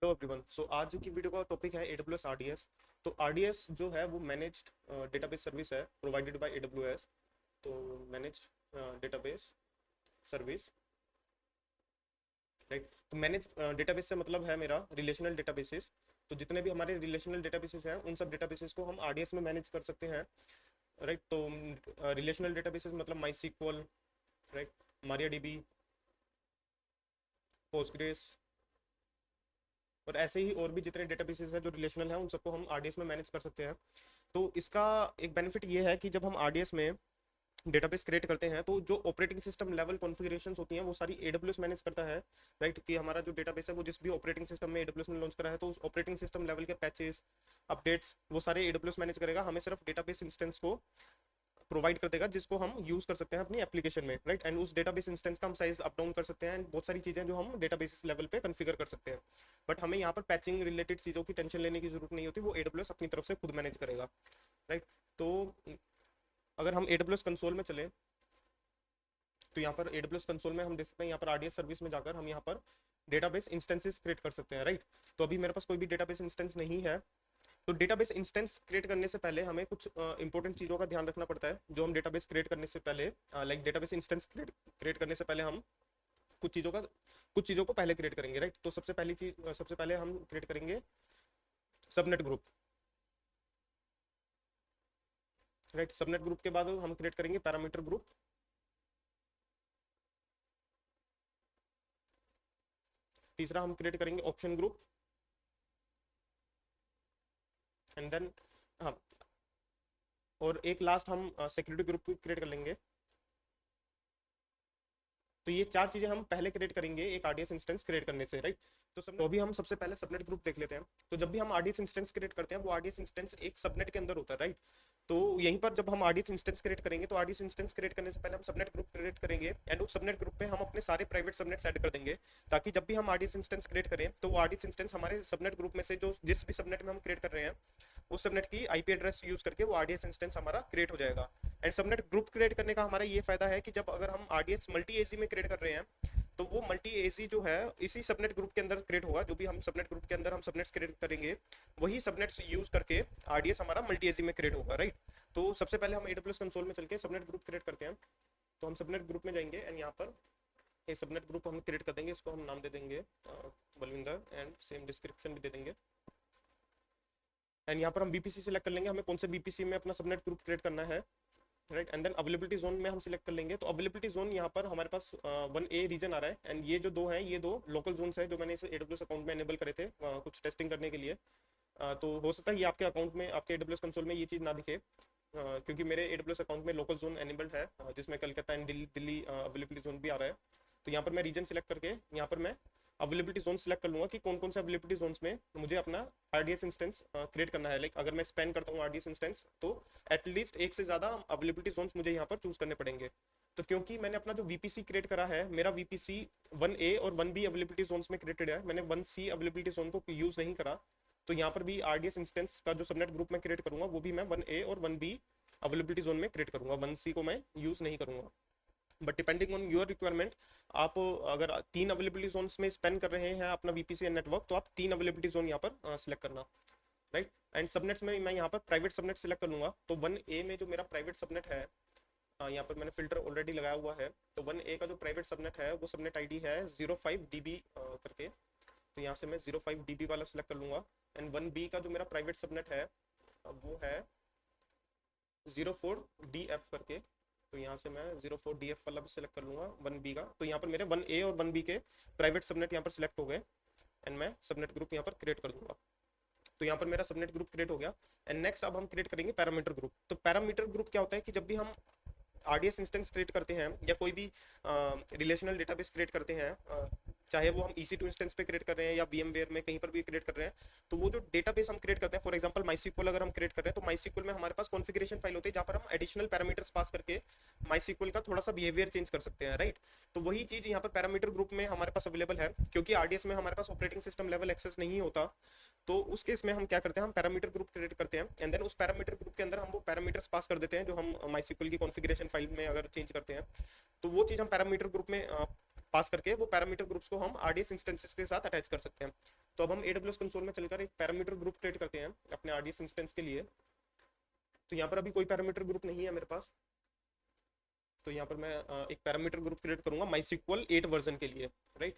Hello everyone. आज की video का टॉपिक है AWS RDS। तो RDS जो है वो मैनेज्ड डेटाबेस सर्विस है प्रोवाइडेड बाय AWS। तो मैनेज्ड डेटाबेस सर्विस, राइट। तो मैनेज डेटाबेस से मतलब है मेरा रिलेशनल डेटाबेसेस। तो जितने भी हमारे रिलेशनल डेटाबेसेस हैं उन सब डेटाबेसेस को हम RDS में मैनेज कर सकते हैं, राइट। तो रिलेशनल डेटाबेसेस मतलब MySQL, right, MariaDB, Postgres और ऐसे ही और भी जितने डेटाबेसेस हैं जो रिलेशनल हैं उन सबको हम RDS में मैनेज कर सकते हैं। तो इसका एक बेनिफिट ये है कि जब हम RDS में डेटाबेस क्रिएट करते हैं तो जो ऑपरेटिंग सिस्टम लेवल कॉन्फ़िगरेशंस होती हैं वो सारी AWS मैनेज करता है, राइट। कि हमारा जो डेटाबेस है वो जिस भी ऑपरेटिंग सिस्टम में AWS ने लॉन्च करा है तो उस ऑपरेटिंग सिस्टम लेवल के पैचेस, अपडेट्स वो सारे AWS मैनेज करेगा। हमें सिर्फ डेटाबेस इंस्टेंस को प्रोवाइड कर देगा जिसको हम यूज कर सकते हैं अपनी एप्लीकेशन में, राइट। एंड उस डेटाबेस इंस्टेंस का हम साइज अप डाउन कर सकते हैं एंड बहुत सारी चीजें जो हम डेटाबेस लेवल पे कॉन्फ़िगर कर सकते हैं। बट हमें यहाँ पर पैचिंग रिलेटेड चीजों की टेंशन लेने की जरूरत नहीं होती, वो AWS अपनी तरफ से खुद मैनेज करेगा, राइट। तो अगर हम AWS कंसोल में चले तो यहाँ पर AWS कंसोल में हम देख सकते हैं, यहाँ पर RDS सर्विस में जाकर हम यहाँ पर डेटाबेस इंस्टेंसेस क्रिएट कर सकते हैं, राइट। तो अभी मेरे पास कोई भी डेटाबेस इंस्टेंस नहीं है। तो डेटाबेस इंस्टेंस क्रिएट करने से पहले हमें कुछ इंपॉर्टेंट चीज़ों का ध्यान रखना पड़ता है जो हम डेटाबेस क्रिएट करने से पहले, लाइक डेटाबेस इंस्टेंस क्रिएट करने से पहले हम कुछ चीज़ों को पहले क्रिएट करेंगे, राइट। तो सबसे पहले हम क्रिएट करेंगे subnet group, right. Subnet group के बाद हम क्रिएट करेंगे पैरामीटर ग्रुप। तीसरा हम क्रिएट करेंगे ऑप्शन ग्रुप एंड देन, हाँ, और एक लास्ट हम सिक्योरिटी ग्रुप क्रिएट कर लेंगे। तो ये चार चीजें हम पहले क्रिएट करेंगे एक RDS इंस्टेंस क्रिएट करने से, राइट। तो अभी हम सबसे पहले सबनेट ग्रुप देख लेते हैं। तो जब भी हम RDS इंस्टेंस क्रिएट करते हैं वो RDS इंस्टेंस एक सबनेट के अंदर होता है, राइट। तो यहीं पर जब हम RDS इंस्टेंस क्रिएट करेंगे तो RDS इंस्टेंस क्रिएट करने से पहले हम सबनेट ग्रुप क्रिएट करेंगे एंड उस सबनेट ग्रुप पे हम अपने सारे प्राइवेट सबनेट्स ऐड कर देंगे, ताकि जब भी हम RDS इंस्टेंस क्रिएट करें तो वो RDS इंस्टेंस हमारे सबनेट ग्रुप में से जो जिस भी सबनेट में हम क्रिएट कर रहे हैं उस सबनेट की IP एड्रेस यूज करके वो RDS इंस्टेंस हमारा क्रिएट हो जाएगा। एंड सबनेट ग्रुप क्रिएट करने का हमारा ये फायदा है कि जब अगर हम RDS मल्टी एजी में क्रिएट कर रहे हैं तो वो मल्टी एजी जो है इसी सबनेट ग्रुप के अंदर क्रिएट होगा। जो भी हम सबनेट ग्रुप के अंदर हम सबनेट्स क्रिएट करेंगे वही सबनेट्स यूज करके RDS हमारा मल्टी एजी में क्रिएट होगा, राइट। तो सबसे पहले हम AWS कंसोल में चल के सबनेट ग्रुप क्रिएट करते हैं। तो हम सबनेट ग्रुप में जाएंगे एंड यहाँ पर एक सबनेट ग्रुप हम क्रिएट कर देंगे। इसको हम नाम दे देंगे बलविंदर एंड सेम डिस्क्रिप्शन भी दे देंगे। एंड यहाँ पर हम VPC सिलेक्ट कर लेंगे, हमें कौन से VPC में अपना सबनेट ग्रुप क्रिएट करना है, right. And then availability zone में हम सिलेक्ट कर लेंगे। तो अवेलेबिलिटी जोन यहाँ पर हमारे पास 1A रीजन आ रहा है एंड ये जो दो हैं ये दो लोकल जोन्स हैं जो मैंने इस AWS अकाउंट में एनेबल करे थे कुछ टेस्टिंग करने के लिए। तो हो सकता है ये आपके अकाउंट में आपके AWS कंसोल में ये चीज़ ना दिखे, क्योंकि मेरे AWS अकाउंट में लोकल जोन एनेबल्ड है जिसमें Calcutta and Delhi availability zone भी आ रहा है। तो यहाँ पर मैं रीजन सिलेक्ट करके यहाँ पर मैं अवेलेबिलिटी जोन सिलेक्ट कर लूंगा कि कौन कौन से अवेलेबिलिटी जोन्स में मुझे अपना RDS इंस्टेंस क्रिएट करना है। लाइक अगर मैं स्पेन करता हूँ RDS इंस्टेंस तो एटलीस्ट एक से ज़्यादा अवेलेबिलिटी जोन्स मुझे यहाँ पर चूज करने पड़ेंगे। तो क्योंकि मैंने अपना जो VPC क्रिएट करा है मेरा VPC 1A और 1B अवेलेबिलिटी जोन्स में क्रिएटेड है, मैंने 1C अवेलेबिलिटी जोन को यूज़ नहीं करा। तो यहाँ पर भी RDS इंस्टेंस का जो सबनेट ग्रुप में क्रिएट करूंगा वो भी मैं 1A और 1B अवेलेबिलिटी जोन में क्रिएट करूंगा, 1C को मैं यूज़ नहीं करूंगा। But depending on your requirement, आप अगर तीन अवेलेबिलिटी जोन्स में स्पेंड कर रहे हैं अपना VPC नेटवर्क तो आप तीन अवेलेबिलिटी जोन यहाँ पर सिलेक्ट करना, राइट। एंड सबनेट्स में मैं यहाँ पर प्राइवेट सबनेट सिलेक्ट कर लूंगा। तो 1A में जो मेरा प्राइवेट सबनेट है, यहाँ पर मैंने फिल्टर ऑलरेडी लगाया हुआ है। तो 1A का जो प्राइवेट सबनेट है वो सबनेट ID है 05DB करके। तो यहाँ से मैं 05DB वाला सिलेक्ट कर लूंगा। एंड 1B का जो मेरा प्राइवेट सबनेट है वो है 04DF करके। तो यहाँ से मैं 04DF वाला भी सिलेक्ट कर लूंगा 1B का। तो यहाँ पर मेरे 1A और 1B के प्राइवेट सबनेट यहाँ पर सिलेक्ट हो गए एंड मैं सबनेट ग्रुप यहाँ पर क्रिएट कर दूंगा। तो यहाँ पर मेरा सबनेट ग्रुप क्रिएट हो गया। एंड नेक्स्ट अब हम क्रिएट करेंगे पैरामीटर ग्रुप। तो पैरामीटर ग्रुप क्या होता है कि जब भी हम RDS इंस्टेंस क्रिएट करते हैं या कोई भी रिलेशनल डेटाबेस क्रिएट करते हैं, चाहे वो हम EC2 इंस्टेंस पे क्रिएट कर रहे हैं या VMware में कहीं पर भी क्रिएट कर रहे हैं, तो वो जो डेटाबेस हम क्रिएट करते हैं, फॉर एग्जांपल MySQL अगर हम क्रिएट कर रहे हैं तो MySQL में हमारे पास कॉन्फ़िगरेशन फाइल होती है जहाँ पर हम एडिशनल पैरामीटर्स पास करके MySQL का थोड़ा सा बिहेवियर चेंज कर सकते हैं, राइट। तो वही चीज़ यहाँ पर पैरामीटर ग्रुप में हमारे पास अवेलेबल है। क्योंकि RDS में हमारे पास ऑपरेटिंग सिस्टम लेवल एक्सेस नहीं होता, तो उस केस में हम क्या करते हैं, हम पैरामीटर ग्रुप क्रिएट करते हैं एंड देन उस पैरामीटर ग्रुप के अंदर हम वो पैरामीटर्स पास कर देते हैं जो हम MySQL की कॉन्फ़िगरेशन फाइल में अगर चेंज करते हैं। तो वो चीज़ हम पैरामीटर ग्रुप में पास करके वो पैरामीटर ग्रुप्स को हम RDS इंस्टेंसेस के साथ अटैच कर सकते हैं। तो अब हम AWS कंसोल में चलकर एक पैरामीटर ग्रुप क्रिएट करते हैं अपने RDS इंस्टेंस के लिए। तो यहाँ पर अभी कोई पैरामीटर ग्रुप नहीं है मेरे पास, तो यहाँ पर मैं एक पैरामीटर ग्रुप क्रिएट करूंगा MySQL 8 वर्जन के लिए, राइट।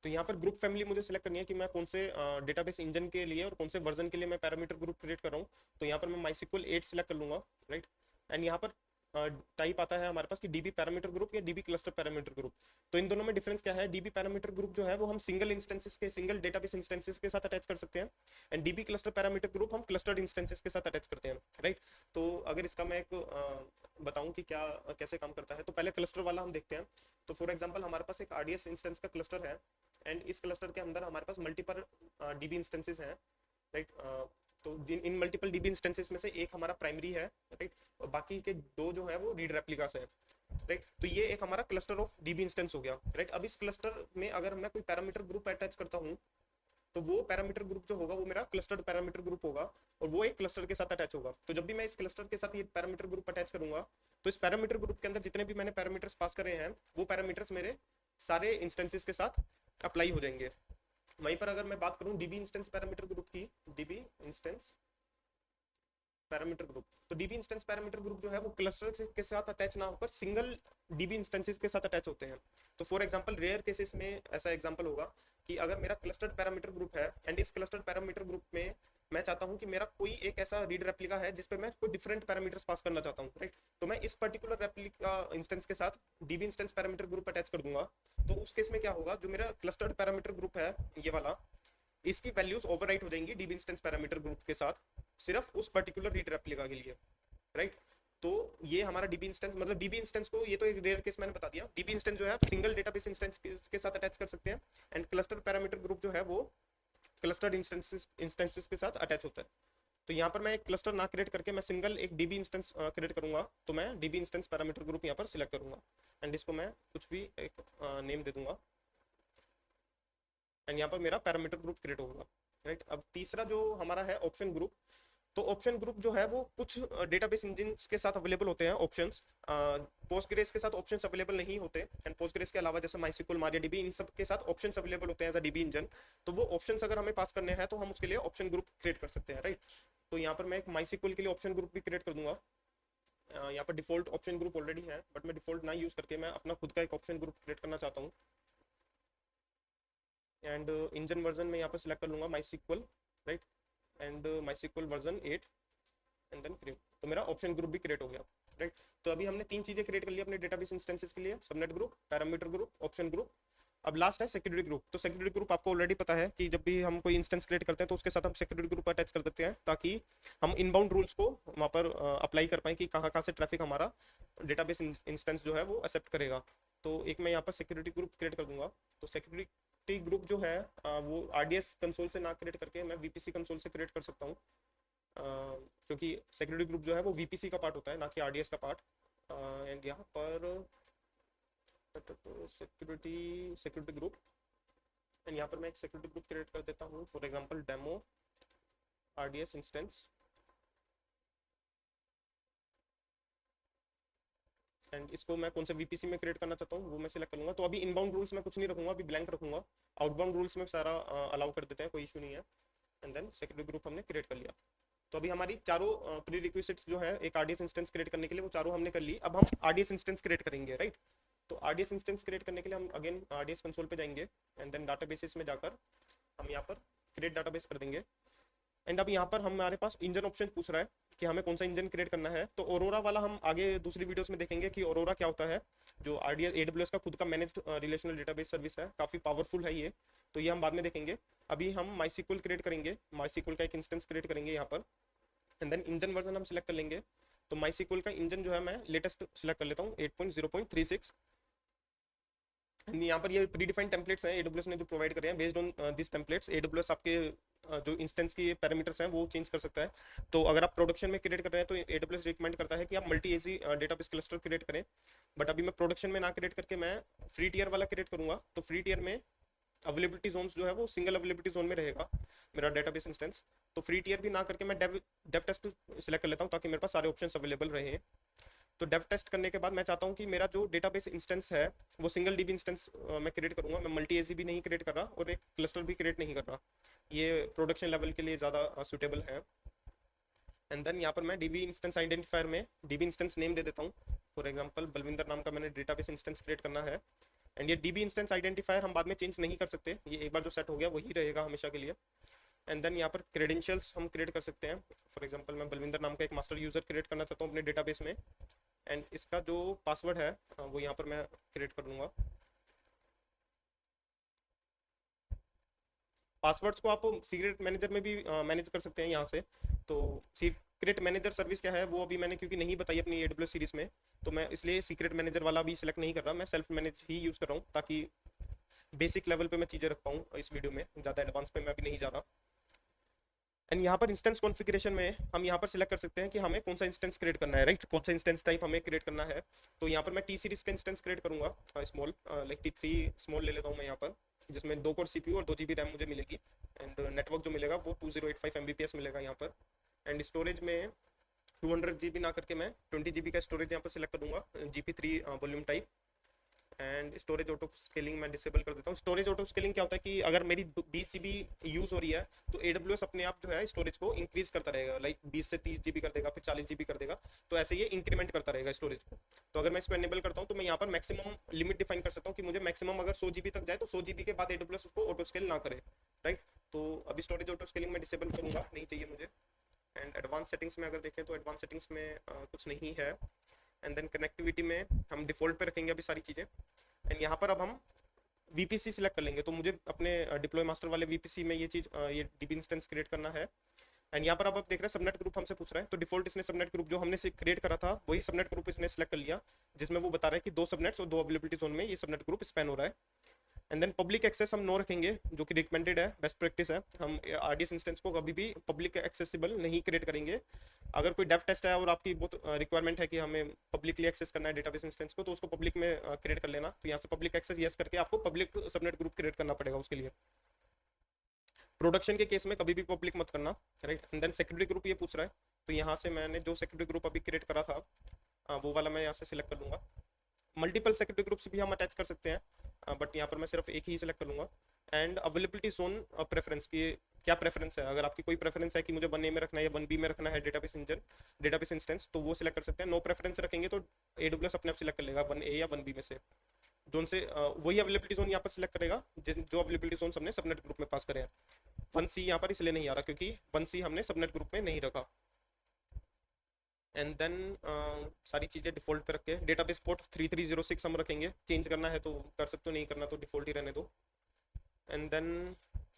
तो यहाँ पर ग्रुप फैमिली मुझे सिलेक्ट करनी है कि मैं कौन से डेटाबेस इंजन के लिए और कौन से वर्जन के लिए मैं पैरामीटर ग्रुप क्रिएट कर रहा हूँ। तो यहाँ पर मैं MySQL 8 सिलेक्ट कर लूंगा, राइट। एंड यहाँ पर टाइप आता है हमारे पास कि DB पैरामीटर ग्रुप या DB क्लस्टर पैरामीटर ग्रुप। तो इन दोनों में डिफरेंस क्या है? DB पैरामीटर ग्रुप जो है वो हम सिंगल इंस्टेंसेस के, सिंगल डेटाबेस इंस्टेंसेस के साथ अटैच कर सकते हैं, and DB cluster parameter group हम क्लस्टर्ड इंस्टेंसेस के साथ अटैच करते हैं, राइट। तो अगर इसका मैं एक बताऊं कि क्या कैसे काम करता है, तो पहले क्लस्टर वाला हम देखते हैं। तो फॉर एग्जांपल हमारे पास एक RDS इंस्टेंस का क्लस्टर है, एंड इस क्लस्टर के अंदर हमारे पास मल्टीपल DB इंस्टेंसेस हैं, राइट। तो इन मल्टीपल DB इंस्टेंसेस में से एक हमारा प्राइमरी है, राइट, और बाकी के दो जो है वो रीड रेप्लिकास है, राइट। तो ये एक हमारा क्लस्टर ऑफ DB इंस्टेंस हो गया, राइट। अब इस क्लस्टर में अगर मैं कोई पैरामीटर ग्रुप अटैच करता हूँ, तो वो पैरामीटर ग्रुप जो होगा वो मेरा क्लस्टर्ड पैरामीटर ग्रुप होगा, और वो एक क्लस्टर के साथ अटैच होगा। तो जब भी मैं इस क्लस्टर के साथ ये पैरामीटर ग्रुप अटैच करूंगा, तो इस पैरामीटर ग्रुप के अंदर जितने भी मैंने पैरामीटर्स पास करे हैं, वो पैरामीटर्स मेरे सारे इंस्टेंसेस के साथ अप्लाई हो जाएंगे। वहीं पर अगर मैं बात करूं DB इंस्टेंस पैरामीटर ग्रुप की, DB इंस्टेंस पैरामीटर ग्रुप, तो DB इंस्टेंस पैरामीटर ग्रुप जो है वो क्लस्टर के साथ अटैच ना होकर सिंगल DB इंस्टेंसेस के साथ अटैच होते हैं। तो फॉर एग्जांपल रेयर केसेस में ऐसा एग्जांपल होगा कि अगर मेरा क्लस्टर्ड पैरामीटर ग्रुप है, एंड इस क्लस्टर्ड पैरामीटर ग्रुप में मैं चाहता हूं कि मेरा कोई एक ऐसा रीड रेप्लिका है जिस पे मैं कोई डिफरेंट पैरामीटर्स पास करना चाहता हूं, राइट। तो मैं इस पर्टिकुलर रेप्लिका इंस्टेंस के साथ DB instance parameter group attach कर दूंगा। तो उस केस में क्या होगा, जो मेरा क्लस्टर्ड पैरामीटर ग्रुप है ये वाला, इसकी वैल्यूज ओवरराइट हो जाएंगी DB इंस्टेंस पैरामीटर ग्रुप के साथ, सिर्फ उस पर्टिकुलर रीड रेप्लिका के लिए, राइट। तो ये हमारा DB इंस्टेंस, मतलब DB इंस्टेंस को, ये तो एक रेयर केस मैंने बता दिया। DB इंस्टेंस जो है आप सिंगल डेटाबेस इंस्टेंस के साथ अटैच कर सकते हैं, एंड क्लस्टर पैरामीटर ग्रुप जो है वो क्लस्टर्ड इंस्टेंसेस के साथ अटैच होता है। तो यहाँ पर मैं एक क्लस्टर ना क्रिएट करके मैं सिंगल एक DB इंस्टेंस क्रिएट करूंगा, तो मैं DB इंस्टेंस पैरामीटर ग्रुप यहाँ पर सिलेक्ट करूंगा, एंड इसको मैं कुछ भी एक नेम दे दूंगा, एंड यहाँ पर मेरा पैरामीटर ग्रुप क्रिएट होगा, राइट। अब तीसरा जो हमारा है ऑप्शन ग्रुप। तो ऑप्शन ग्रुप जो है वो कुछ डेटाबेस इंजन के साथ अवेलेबल होते हैं ऑप्शंस, पोस्टग्रेस के साथ ऑप्शंस अवेलेबल नहीं होते, एंड पोस्टग्रेस के अलावा जैसे MySQL, MariaDB, इन सब के साथ ऑप्शंस अवेलेबल होते हैं एज अ DB इंजन। तो वो ऑप्शंस अगर हमें पास करने हैं तो हम उसके लिए ऑप्शन ग्रुप क्रिएट कर सकते हैं, राइट। तो यहाँ पर मैं एक MySQL के लिए ऑप्शन ग्रुप भी क्रिएट कर दूंगा। यहाँ पर डिफॉल्ट ऑप्शन ग्रुप ऑलरेडी है, बट मैं डिफॉल्ट ना यूज करके मैं अपना खुद का एक ऑप्शन ग्रुप क्रिएट करना चाहता हूँ, एंड इंजन वर्जन में यहाँ पर सिलेक्ट कर लूंगा MySQL, right, and MySQL version 8, and then create. तो मेरा ऑप्शन ग्रुप भी क्रिएट हो गया, राइट। तो अभी हमने तीन चीजें क्रिएट कर ली अपने डेटाबेस इंस्टेंसेस के लिए, subnet group, parameter group, option group. अब लास्ट है सिक्योरिटी ग्रुप। तो सिक्योरिटी ग्रुप आपको ऑलरेडी पता है कि जब भी हम कोई इंस्टेंस क्रिएट करते हैं तो उसके साथ हम सिक्योरिटी ग्रुप अटैच कर देते हैं, ताकि हम इनबाउंड रूल्स को वहाँ पर अप्लाई कर पाएँ कि कहाँ कहाँ से ट्रैफिक हमारा डेटाबेस इंस्टेंस जो है वो एक्सेप्ट करेगा। तो एक मैं यहाँ पर सिक्योरिटी ग्रुप क्रिएट कर दूंगा। तो सिक्योरिटी ग्रुप जो है वो RDS कंसोल से ना क्रिएट करके मैं VPC कंसोल से क्रिएट कर सकता हूँ, क्योंकि सिक्योरिटी ग्रुप जो है वो VPC का पार्ट होता है, ना कि RDS का पार्ट। एंड यहाँ पर सिक्योरिटी ग्रुप, एंड यहाँ पर मैं एक सिक्योरिटी ग्रुप क्रिएट कर देता हूँ, for example demo RDS instance, and इसको मैं कौन से VPC में क्रिएट करना चाहता हूँ वो मैं सिलेक्ट करूँगा। तो अभी इनबाउंड रूल्स में कुछ नहीं रखूंगा, अभी ब्लैंक रखूंगा, आउटबाउंड रूल्स में सारा अलाउ कर देते हैं, कोई इशू नहीं है। एंड देन सिक्योरिटी ग्रुप हमने क्रिएट कर लिया। तो अभी हमारी चारों प्री रिक्विजिट्स जो है एक RDS इंस्टेंस क्रिएट करने के लिए वो चारों हमने कर ली। अब हम RDS इंस्टेंस क्रिएट करेंगे, राइट। तो RDS इंस्टेंस क्रिएट करने के लिए हम अगेन RDS कंसोल पे जाएंगे, एंड देन डाटाबेसेस में जाकर हम यहाँ पर क्रिएट डाटाबेस कर देंगे। एंड अब यहाँ पर हमारे पास इंजन ऑप्शन पूछ रहा है कि हमें कौन सा इंजन क्रिएट करना है। तो ऑरोरा वाला हम आगे दूसरी वीडियोस में देखेंगे कि ऑरोरा क्या होता है, जो AWS का खुद का मैनेज्ड रिलेशनल डेटाबेस सर्विस है, काफ़ी पावरफुल है ये। तो ये हम बाद में देखेंगे। अभी हम MySQL क्रिएट करेंगे, MySQL का एक इंस्टेंस क्रिएट करेंगे यहाँ पर, एंड देन इंजन वर्जन हम सिलेक्ट कर लेंगे। तो MySQL का इंजन जो है मैं लेटेस्ट सिलेक्ट कर लेता हूँ 8.0.36। यहाँ पर ये प्रीडिफाइंड टेम्पलेट्स हैं AWS ने जो प्रोवाइड करे हैं। Based on this templates AWS आपके जो इंस्टेंस की पैरामीटर्स हैं वो चेंज कर सकता है। तो अगर आप प्रोडक्शन में क्रिएट कर रहे हैं तो AWS रिकमेंड करता है कि आप मल्टी एजी डेटाबेस क्लस्टर क्रिएट करें, बट अभी मैं प्रोडक्शन में ना क्रिएट करके मैं फ्री टियर वाला क्रिएट करूंगा। तो फ्री टियर में अवेलेबिलिटी जोन्स जो है वो सिंगल अवेलेबिलिटी जोन में रहेगा मेरा डेटाबेस इंस्टेंस। तो फ्री टियर भी ना करके मैं डेव टेस्ट सिलेक्ट कर लेता हूँ ताकि मेरे पास सारे ऑप्शंस अवेलेबल रहे। तो डेव टेस्ट करने के बाद मैं चाहता हूँ कि मेरा जो डेटाबेस इंस्टेंस है वो सिंगल डीबी इंस्टेंस मैं क्रिएट करूँगा, मैं मल्टी एजी भी नहीं क्रिएट कर रहा और एक क्लस्टर भी क्रिएट नहीं कर रहा, ये प्रोडक्शन लेवल के लिए ज़्यादा सूटेबल है। एंड देन यहाँ पर मैं डीबी इंस्टेंस आइडेंटिफायर में डीबी इंस्टेंस नेम दे देता हूँ। फॉर एग्जांपल बलविंदर नाम का मैंने डेटाबेस इंस्टेंस क्रिएट करना है। एंड ये डीबी इंस्टेंस आइडेंटिफायर हम बाद में चेंज नहीं कर सकते, ये एक बार जो सेट हो गया वही रहेगा हमेशा के लिए। एंड देन यहाँ पर क्रेडेंशियल्स हम क्रिएट कर सकते हैं। फॉर एग्जांपल मैं बलविंदर नाम का एक मास्टर यूजर क्रिएट करना चाहता हूँ अपने डेटाबेस में, एंड इसका जो पासवर्ड है वो यहाँ पर मैं क्रिएट कर लूँगा। पासवर्ड्स को आप सीक्रेट मैनेजर में भी मैनेज कर सकते हैं यहाँ से। तो सीक्रेट मैनेजर सर्विस क्या है वो अभी मैंने क्योंकि नहीं बताई अपनी AWS सीरीज में, तो मैं इसलिए सीक्रेट मैनेजर वाला भी सिलेक्ट नहीं कर रहा, मैं सेल्फ मैनेज ही यूज़ कर रहा हूँ ताकि बेसिक लेवल पे मैं चीज़ें रख पाऊँ इस वीडियो में, ज़्यादा एडवांस पे मैं अभी नहीं जा रहा। एंड यहाँ पर इंस्टेंस कॉन्फ़िगरेशन में हम यहाँ पर सिलेक्ट कर सकते हैं कि हमें कौन सा इंस्टेंस क्रिएट करना है, राइट, कौन सा इंस्टेंस टाइप हमें क्रिएट करना है। तो यहाँ पर मैं टी सीरीज का इंस्टेंस क्रिएट करूँगा, स्मॉल लाइक T3 स्मॉल ले लेता हूँ मैं यहाँ पर, जिसमें 2 कोर CPU और 2 GB रैम मुझे मिलेगी। एंड नेटवर्क जो मिलेगा वो 2085 Mbps मिलेगा यहाँ पर। एंड स्टोरेज में 200 GB ना करके मैं 20 GB का स्टोरेज यहाँ पर सिलेक्ट करूँगा, GP3 volume type. And storage auto scaling मैं डिसेबल कर देता हूँ। स्टोरेज ऑटो स्केलिंग क्या होता है कि अगर मेरी 20 GB यूज़ हो रही है तो AWS अपने आप जो है स्टोरेज को इंक्रीज करता रहेगा, लाइक 20 से 30 GB कर देगा, फिर 40 GB कर देगा, तो ऐसे ये इंक्रीमेंट करता रहेगा स्टोरेज को। तो अगर मैं इसको एनेबल करता हूँ तो मैं यहाँ पर मैक्सिमम लिमिट डिफाइन कर सकता हूँ कि मुझे मैक्सिमम अगर 100 GB तक जाए तो 100 GB के बाद AWS उसको ऑटो स्केल ना करे, राइट। तो अभी स्टोरेज ऑटो स्केलिंग मैं डिसेबल करूँगा, नहीं चाहिए मुझे। एंड एडवांस सेटिंग्स में अगर देखें तो एडवांस सेटिंग्स में कुछ नहीं है। एंड देन कनेक्टिविटी में हम डिफ़ॉल्ट पे रखेंगे अभी सारी चीज़ें। एंड यहाँ पर अब हम VPC सिलेक्ट कर लेंगे, तो मुझे अपने डिप्लॉय मास्टर वाले VPC में ये चीज़ ये डीबी इंस्टेंस क्रिएट करना है। एंड यहाँ पर अब आप देख रहे हैं सबनेट ग्रुप हमसे पूछ रहा है, तो डिफॉल्ट इसने सबनेट ग्रुप जो हमने क्रिएट करा था वही सबनेट ग्रुप इसने सेलेक्ट कर लिया, जिसमें वो बता रहा है कि 2 सबनेट्स और 2 अवेलेबिलिटी जोन में ये सबनेट ग्रुप स्पैन हो रहा है। एंड देन पब्लिक एक्सेस हम नो रखेंगे, जो कि रिकमेंडेड है, बेस्ट प्रैक्टिस है। हम RDS इंस्टेंस को कभी भी पब्लिक एक्सेसिबल नहीं क्रिएट करेंगे। अगर कोई डेव टेस्ट है और आपकी बहुत रिक्वायरमेंट है कि हमें पब्लिकली एक्सेस करना है डेटाबेस इंस्टेंस को, तो उसको पब्लिक में क्रिएट कर लेना। तो यहाँ से पब्लिक एक्सेस यस करके आपको पब्लिक सबनेट ग्रुप क्रिएट करना पड़ेगा उसके लिए। प्रोडक्शन के केस में कभी भी पब्लिक मत करना, right. And then security group ये पूछ रहा है, तो यहाँ से मैंने जो सिक्योरिटी ग्रुप अभी क्रिएट करा था वो वाला मैं यहाँ से सिलेक्ट कर लूँगा। मल्टीपल सिक्योरिटी ग्रुप्स भी हम अटैच कर सकते हैं, बट यहाँ पर मैं सिर्फ एक ही सिलेक्ट कर लूँगा। एंड अवेलेबिलिटी जोन प्रेफरेंस की क्या प्रेफरेंस है, अगर आपकी कोई प्रेफरेंस है कि मुझे 1A में रखना है या 1B में रखना है डेटाबेस इंस्टेंस, तो वो सिलेक्ट कर सकते हैं। नो प्रेफरेंस रखेंगे तो AWS अपने आप सिलेक्ट कर लेगा 1A या 1B में से जोन से, वही अवेलेबिलिटी जोन यहाँ पर सिलेक्ट करेगा जो अवेलेबिलिटी जोन हमने सबनेट ग्रुप में पास करे हैं। 1C यहाँ पर इसलिए नहीं आ रहा क्योंकि 1C हमने सबनेट ग्रुप में नहीं रखा। एंड देन सारी चीज़ें डिफ़ॉल्ट पे रख के डेटाबेस पोर्ट 3306 हम रखेंगे, चेंज करना है तो कर सकते हो, नहीं करना तो डिफ़ॉल्ट ही रहने दो। एंड देन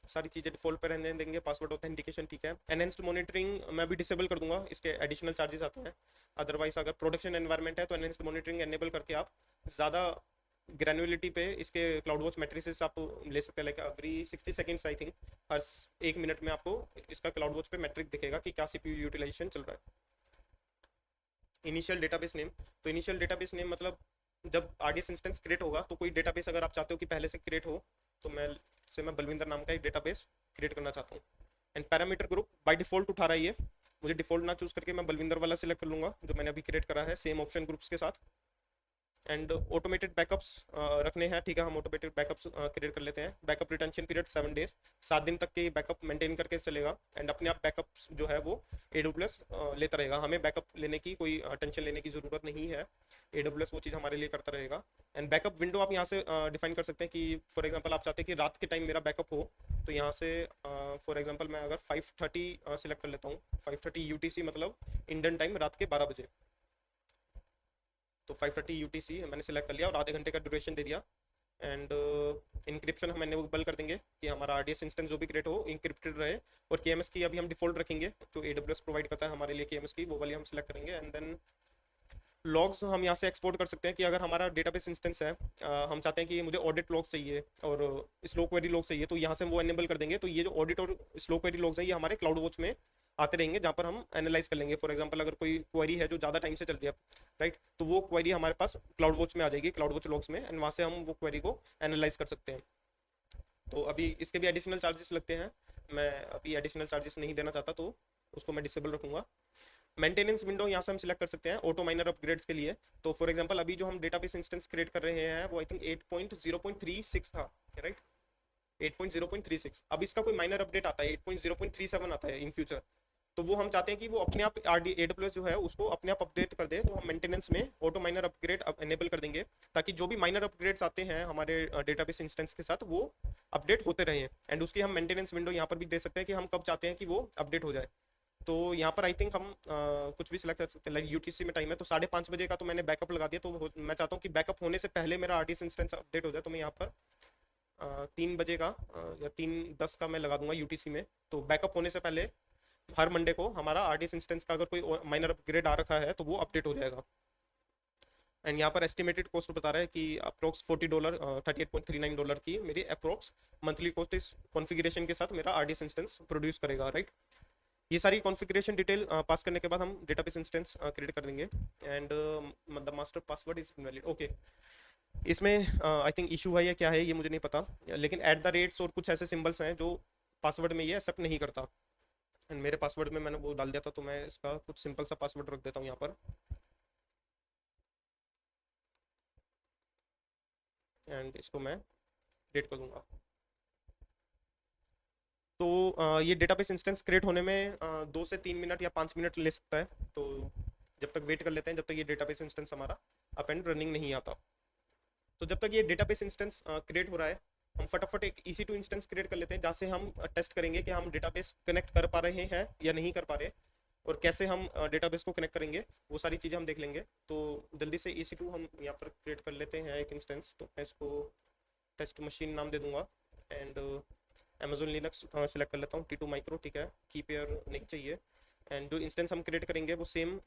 सारी चीज़ें डिफ़ॉल्ट पे रहने देंगे। पासवर्ड ऑथेंटिकेशन ठीक है। एनहेंस्ड मॉनिटरिंग मैं भी डिसेबल कर दूंगा, इसके एडिशनल चार्जेस आते हैं। अदरवाइज अगर प्रोडक्शन एनवायरनमेंट है तो एनहेंस्ड मॉनिटरिंग एनेबल करके आप ज़्यादा ग्रैनुअलिटी पे इसके क्लाउड वॉच मैट्रिसेस आप ले सकते हैं, like every 60 seconds I think, her 1 minute में आपको इसका क्लाउड वॉच पे मैट्रिक दिखेगा कि क्या CPU यूटिलाइजेशन चल रहा है। इनिशियल डेटाबेस नेम, तो इनिशियल डेटाबेस नेम मतलब जब RDS इंस्टेंस क्रिएट होगा तो कोई डेटाबेस अगर आप चाहते हो कि पहले से क्रिएट हो, तो मैं बलविंदर नाम का एक डेटाबेस क्रिएट करना चाहता हूँ। And parameter group by default उठा रहा है ये, मुझे डिफॉल्ट ना चूज करके मैं बलविंदर वाला सिलेक्ट कर लूँगा जो मैंने अभी क्रिएट करा है सेम ऑप्शन ग्रुप्स के साथ। एंड ऑटोमेटेड बैकअप्स रखने हैं, ठीक है, हम ऑटोमेटेड बैकअप्स क्रिएट कर लेते हैं। बैकअप रिटेंशन पीरियड 7 डेज, 7 दिन तक के बैकअप मेंटेन करके चलेगा। एंड अपने आप बैकअप्स जो है वो AWS लेता रहेगा, हमें बैकअप लेने की कोई टेंशन लेने की ज़रूरत नहीं है, AWS वो चीज़ हमारे लिए करता रहेगा। एंड बैकअप विंडो आप यहाँ से डिफाइन कर सकते हैं कि फॉर एग्जाम्पल आप चाहते हैं कि रात के टाइम मेरा बैकअप हो, तो यहाँ से फॉर एग्जाम्पल मैं अगर 5:30 सिलेक्ट कर लेता हूँ, 5:30 UTC मतलब इंडियन टाइम रात के 12 बजे, तो 5:30 UTC मैंने सेलेक्ट कर लिया और आधे घंटे का ड्यूरेशन दे दिया। एंड इंक्रिप्शन हम एनेबल कर देंगे कि हमारा RDS इंस्टेंस जो भी क्रिएट हो इंक्रिप्टेड रहे। और KMS की अभी हम डिफॉल्ट रखेंगे, जो AWS प्रोवाइड करता है हमारे लिए KMS की, वो वाली हम सिलेक्ट करेंगे। एंड देन लॉग्स हम यहाँ से एक्सपोर्ट कर सकते हैं कि अगर हमारा डेटाबेस इंस्टेंस है, हम चाहते हैं कि मुझे ऑडिट लॉग चाहिए और स्लो क्वेरी लॉग चाहिए, तो यहाँ से हम वो एनेबल कर देंगे। तो ये जो ऑडिट और स्लो क्वेरी लॉग्स हैं ये हमारे क्लाउड वॉच में आते रहेंगे, जहाँ पर हम एनालाइज कर लेंगे। फॉर एग्जांपल अगर कोई क्वेरी है जो ज़्यादा टाइम से चल रही है, राइट, तो वो क्वेरी हमारे पास क्लाउड वॉच में आ जाएगी, क्लाउड वॉच लॉग्स में, एंड वहाँ से हम वो क्वेरी को एनालाइज कर सकते हैं। तो अभी इसके भी एडिशनल चार्जेस लगते हैं, मैं अभी एडिशनल चार्जेस नहीं देना चाहता, तो उसको मैं डिसेबल रखूँगा। मेंटेनेंस विंडो यहाँ से हम सिलेक्ट कर सकते हैं ऑटो माइनर अपग्रेड्स के लिए। तो फॉर एग्जांपल अभी जो हम डेटाबेस इंस्टेंस क्रिएट कर रहे हैं वो आई थिंक 8.0.36 था, राइट, 8.0.36। अब इसका कोई माइनर अपडेट आता है 8.0.37 आता है इन फ्यूचर, तो वो हम चाहते हैं कि वो अपने आप AWS जो है उसको अपने आप अपडेट कर दे, तो हम मेंटेनेंस में ऑटो माइनर अपग्रेड एनेबल कर देंगे, ताकि जो भी माइनर अपग्रेड्स आते हैं हमारे डेटाबेस इंस्टेंस के साथ वो अपडेट होते रहें। एंड उसकी हम मेंटेनेंस विंडो यहाँ पर भी दे सकते हैं कि हम कब चाहते हैं कि वो अपडेट हो जाए। तो यहाँ पर आई थिंक हम कुछ भी सिलेक्ट कर सकते हैं, लाइक UTC में टाइम है तो 5:30 बजे का तो मैंने बैकअप लगा दिया, तो मैं चाहता हूँ कि बैकअप होने से पहले मेरा RDS इंस्टेंस अपडेट हो जाए, तो मैं यहाँ पर 3 बजे का या 3:10 का मैं लगा दूंगा UTC में। तो बैकअप होने से पहले हर मंडे को हमारा RDS इंस्टेंस का अगर कोई माइनर अपग्रेड आ रखा है तो वो अपडेट हो जाएगा। एंड यहाँ पर एस्टिमेटेड कॉस्ट बता रहा है कि अप्रोक्स $40, $38.39 की मेरी अप्रोक्स मंथली कॉस्ट इस कॉन्फ़िगरेशन के साथ मेरा RDS इंस्टेंस प्रोड्यूस करेगा, राइट। ये सारी कॉन्फ़िगरेशन डिटेल पास करने के बाद हम डेटाबेस इंस्टेंस क्रिएट कर देंगे। And the master password is invalid, okay. इसमें आई थिंक इशू है या क्या है ये मुझे नहीं पता, लेकिन @ और कुछ ऐसे सिंबल्स हैं जो पासवर्ड में ये एक्सेप्ट नहीं करता। एंड मेरे पासवर्ड में मैंने वो डाल दिया था, तो मैं इसका कुछ सिंपल सा पासवर्ड रख देता हूँ यहाँ पर। एंड इसको मैं क्रिएट कर दूंगा। तो ये डेटाबेस इंस्टेंस क्रिएट होने में 2 से 3 मिनट या 5 मिनट ले सकता है, तो जब तक वेट कर लेते हैं जब तक ये डेटाबेस इंस्टेंस हमारा अप एंड रनिंग नहीं आता। तो जब तक ये डेटाबेस इंस्टेंस क्रिएट हो रहा है हम फटाफट एक EC2 इंस्टेंस क्रिएट कर लेते हैं, जहाँ से हम टेस्ट करेंगे कि हम डेटाबेस कनेक्ट कर पा रहे हैं या नहीं कर पा रहे, और कैसे हम डेटाबेस को कनेक्ट करेंगे वो सारी चीज़ें हम देख लेंगे। तो जल्दी से EC2 हम यहाँ पर क्रिएट कर लेते हैं एक इंस्टेंस। तो मैं इसको टेस्ट मशीन नाम दे दूंगा एंड Amazon लिनक्स सेलेक्ट कर लेता हूँ, T2 माइक्रो, ठीक है, की पेयर नहीं चाहिए। एंड जो इंस्टेंस हम क्रिएट करेंगे वो सेम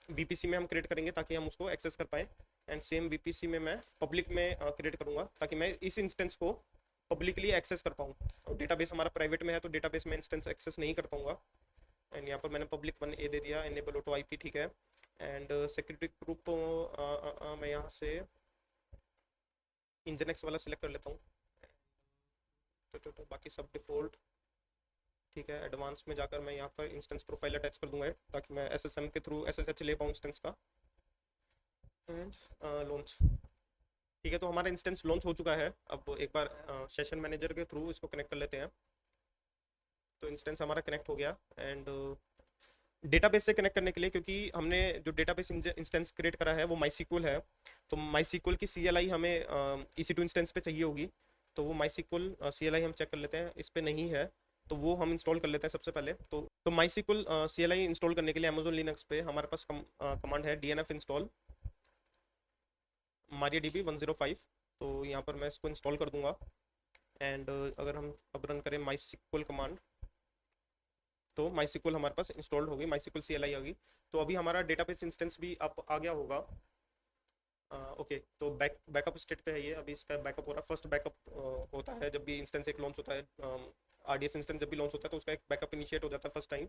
VPC में हम क्रिएट करेंगे ताकि हम उसको एक्सेस कर पाए। एंड सेम VPC में मैं पब्लिक में क्रिएट करूँगा ताकि मैं इस इंस्टेंस को पब्लिकली एक्सेस कर पाऊँ। और डेटाबेस हमारा प्राइवेट में है तो डेटाबेस में इंस्टेंस एक्सेस नहीं कर पाऊँगा। एंड यहाँ पर मैंने public 1A दे दिया, enable auto IP, ठीक है। एंड सिक्योरिटी ग्रुप मैं यहाँ से Nginx वाला सिलेक्ट कर लेता हूँ। तो बाकी सब डिफ़ॉल्ट, ठीक है। एडवांस में जाकर मैं यहाँ पर इंस्टेंस प्रोफाइल अटैच कर दूंगा ताकि मैं SSM के थ्रू SSH ले पाऊँ इंस्टेंस का। एंड लॉन्च, ठीक है। तो हमारा इंस्टेंस लॉन्च हो चुका है। अब एक बार सेशन मैनेजर के थ्रू इसको कनेक्ट कर लेते हैं। तो इंस्टेंस हमारा कनेक्ट हो गया। एंड डेटाबेस से कनेक्ट करने के लिए, क्योंकि हमने जो डेटाबेस इंस्टेंस क्रिएट करा है वो MySQL है, तो MySQL की CLI हमें EC2 इंस्टेंस पे चाहिए होगी। तो वो MySQL CLI हम चेक कर लेते हैं, इस पे नहीं है तो वो हम इंस्टॉल कर लेते हैं सबसे पहले। तो MySQL CLI इंस्टॉल करने के लिए Amazon लिनक्स पे हमारे पास कमांड है DNF इंस्टॉल MariaDB 105। तो यहाँ पर मैं इसको इंस्टॉल कर दूंगा। एंड अगर हम अब रन करें MySQL कमांड तो MySQL हमारे पास इंस्टॉल्ड होगी, MySQL CLI होगी। तो अभी हमारा डेटाबेस इंस्टेंस भी अब आ गया होगा। ओके, तो बैकअप स्टेट पे है ये, अभी इसका बैकअप हो रहा है। फर्स्ट बैकअप होता है जब भी इंस्टेंस एक लॉन्च होता है, RDS इंस्टेंस जब भी लॉन्च होता है तो उसका एक बैकअप इनिशिएट हो जाता है फर्स्ट टाइम।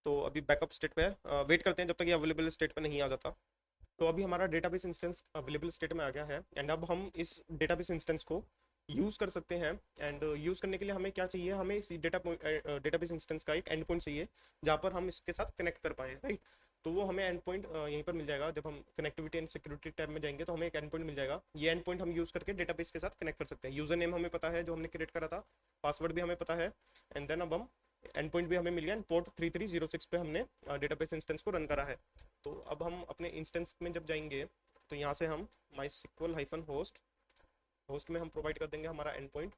तो अभी बैकअप स्टेट पे है, वेट करते हैं जब तक ये अवेलेबल स्टेट पे नहीं आ जाता। तो अभी हमारा डेटाबेस इंस्टेंस अवेलेबल स्टेट में आ गया है। एंड अब हम इस डेटाबेस इंस्टेंस को यूज़ कर सकते हैं। एंड यूज़ करने के लिए हमें क्या चाहिए, हमें इस डेटाबेस इंस्टेंस का एक एंड पॉइंट चाहिए जहाँ पर हम इसके साथ कनेक्ट कर पाए, राइट। तो वो हमें एंड पॉइंट यहीं पर मिल जाएगा। जब हम कनेक्टिविटी एंड सिक्योरिटी टैब में जाएंगे तो हमें एक एंड पॉइंट मिल जाएगा। ये एंड पॉइंट हम यूज़ करके डेटाबेस के साथ कनेक्ट कर सकते हैं। यूज़र नेम हमें पता है जो हमने क्रिएट करा था, पासवर्ड भी हमें पता है। एंड देन अब हम एंड पॉइंट भी हमें मिल गया। पोर्ट 3306 पे हमने डेटाबेस इंस्टेंस को रन करा है। तो अब हम अपने इंस्टेंस में जब जाएंगे तो यहाँ से हम MySQL-host में हम प्रोवाइड कर देंगे हमारा एंड पॉइंट।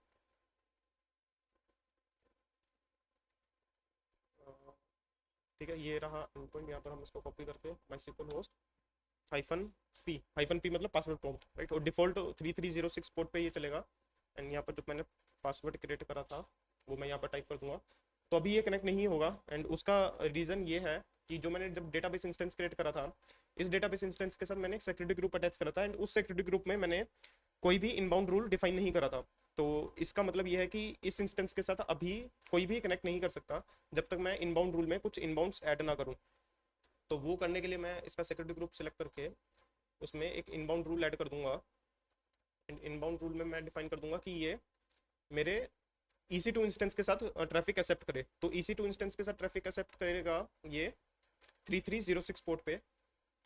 ठीक है, ये रहा एंड पॉइंट। यहाँ पर हम इसको कॉपी करके MySQL-host-p मतलब पासवर्ड प्रॉम्प्ट, राइट। और डिफॉल्ट 3306 पोर्ट पे ये चलेगा। एंड यहाँ पर जो मैंने पासवर्ड क्रिएट करा था वो मैं यहाँ पर टाइप कर दूंगा। तो अभी ये कनेक्ट नहीं होगा। एंड उसका रीज़न ये है कि जो मैंने जब डेटाबेस इंस्टेंस क्रिएट करा था, इस डेटाबेस इंस्टेंस के साथ मैंने एक सिक्योरिटी ग्रुप अटैच करा था। एंड उस सिक्योरिटी ग्रुप में मैंने कोई भी इनबाउंड रूल डिफाइन नहीं करा था। तो इसका मतलब ये है कि इस इंस्टेंस के साथ अभी कोई भी कनेक्ट नहीं कर सकता जब तक मैं इनबाउंड रूल में कुछ इनबाउंड्स ऐड ना करूँ। तो वो करने के लिए मैं इसका सिक्योरिटी ग्रुप सेलेक्ट करके उसमें एक इनबाउंड रूल ऐड कर दूंगा। एंड इनबाउंड रूल में मैं डिफाइन कर दूंगा कि ये मेरे EC2 इंस्टेंस के साथ ट्रैफिक एक्सेप्ट करे। तो EC2 इंस्टेंस के साथ ट्रैफिक एक्सेप्ट करेगा ये 3306 पोर्ट पे,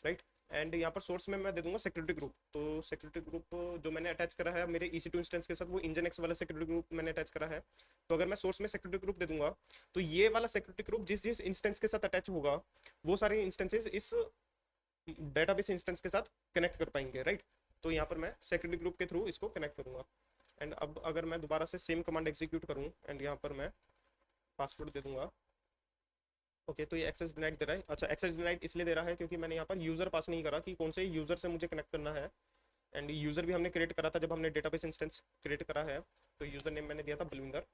राइट। एंड यहाँ पर सोर्स में मैं दे दूंगा सिक्योरिटी ग्रुप। तो सिक्योरिटी ग्रुप जो मैंने अटैच करा है मेरे EC2 इंस्टेंस के साथ, वो इंजन X वाला सिक्योरिटी ग्रुप मैंने अटैच करा है। तो अगर मैं सोर्स में सिक्योरिटी ग्रुप दे दूंगा तो ये वाला सिक्योरिटी ग्रुप जिस जिस इंस्टेंस के साथ अटैच होगा वो सारे इंस्टेंसेस इस डेटाबेस इंस्टेंस के साथ कनेक्ट कर पाएंगे, राइट। तो यहाँ पर मैं सिक्योरिटी ग्रुप के थ्रू इसको कनेक्ट करूंगा। एंड अब अगर मैं दोबारा से सेम कमांड एग्जीक्यूट करूँ एंड यहाँ पर मैं पासवर्ड दे दूंगा, ओके। तो ये एक्सेस डिनाइड दे रहा है। अच्छा, एक्सेस डिनाइड इसलिए दे रहा है क्योंकि मैंने यहाँ पर यूजर पास नहीं करा कि कौन से यूजर से मुझे कनेक्ट करना है। एंड यूजर भी हमने क्रिएट करा था जब हमने डेटाबेस इंस्टेंस क्रिएट करा है। तो यूजर नेम मैंने दिया था बलविंदर,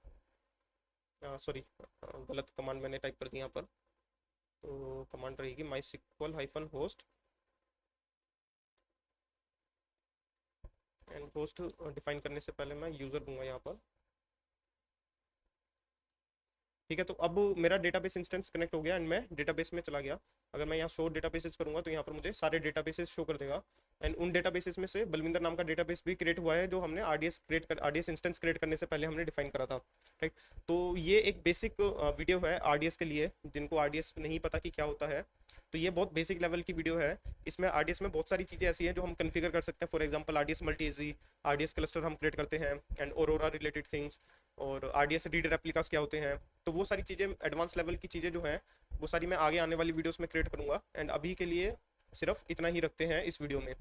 सॉरी गलत कमांड मैंने टाइप कर दी यहाँ पर। तो कमांड रहेगी mysql-host एंड होस्ट डिफाइन करने से पहले मैं यूजर दूंगा यहाँ पर, ठीक है। तो अब मेरा डेटाबेस इंस्टेंस कनेक्ट हो गया एंड मैं डेटाबेस में चला गया। अगर मैं यहाँ शो डेटाबेसेस करूंगा तो यहाँ पर मुझे सारे डेटाबेसेस शो कर देगा। एंड उन डेटाबेसेस में से बलविंदर नाम का डेटाबेस भी क्रिएट हुआ है जो हमने RDS इंस्टेंस क्रिएट करने से पहले हमने डिफाइन करा था, राइट। तो ये एक बेसिक वीडियो है RDS के लिए, जिनको RDS नहीं पता कि क्या होता है। तो ये बहुत बेसिक लेवल की वीडियो है। इसमें RDS में बहुत सारी चीज़ें ऐसी हैं जो हम कन्फिगर कर सकते हैं। For example RDS मल्टी-एजी, RDS cluster हम क्रिएट करते हैं एंड ऑरोरा रिलेटेड थिंग्स, और RDS रीड रेप्लिकास क्या होते हैं। तो वो सारी चीज़ें एडवांस लेवल की चीज़ें जो हैं वो सारी मैं आगे आने वाली वीडियोस में क्रिएट करूँगा। एंड अभी के लिए सिर्फ इतना ही रखते हैं इस वीडियो में।